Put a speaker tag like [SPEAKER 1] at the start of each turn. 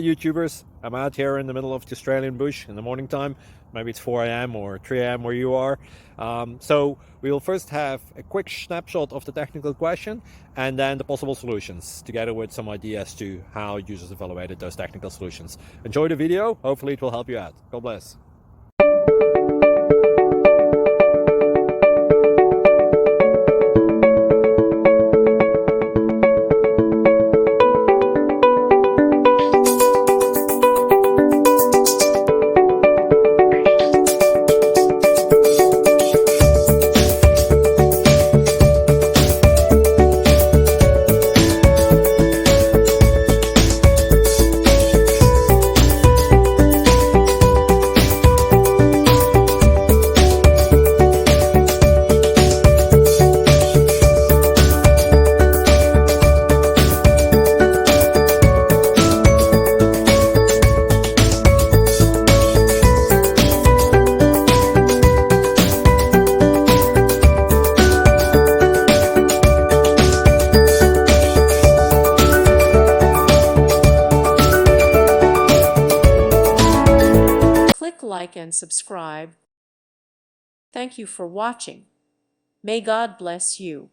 [SPEAKER 1] YouTubers. I'm out here in the middle of the Australian bush in the morning time. Maybe it's 4 a.m. or 3 a.m. where you are. So we'll first have a quick snapshot of the technical question and then the possible solutions, together with some ideas to how users evaluated those technical solutions. Enjoy the video. Hopefully it will help you out. God bless.
[SPEAKER 2] Click like and subscribe. Thank you for watching. May God bless you.